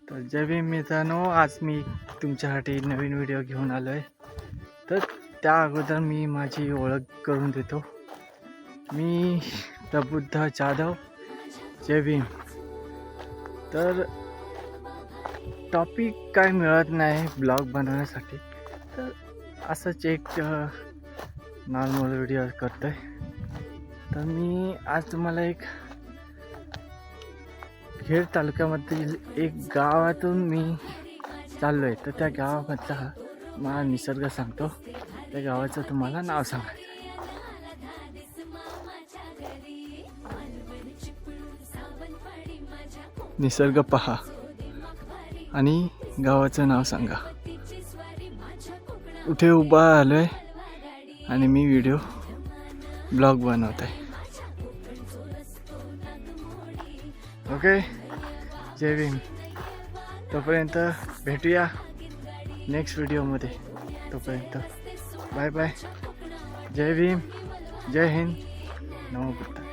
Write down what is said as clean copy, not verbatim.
तर जय भीम मित्रांनो, आज मी तुमच्यासाठी नवीन व्हिडिओ घेऊन आलो आहे. तर त्या अगोदर मी माझी ओळख करून देतो. मी प्रबुद्ध जाधव. जय भीम. तर टॉपिक काय मिळत नाही ब्लॉग बनवण्यासाठी, तर असंच एक नॉर्मल व्हिडिओ करतो आहे. तर मी आज तुम्हाला एक खेड तालुक्यामधील एक गावातून मी चाललो आहे. तर त्या गावामधला मला निसर्ग सांगतो. त्या गावाचं तुम्हाला नाव सांगायचं. निसर्ग पहा आणि गावाचं नाव सांगा. कुठे उभा आलोय आणि मी व्हिडिओ ब्लॉग बनवत आहे. ओके, जय भीम. तोपर्यंत भेटूया नेक्स्ट व्हिडिओमध्ये. तोपर्यंत बाय बाय. जय भीम, जय हिंद, नमो बुद्धाय.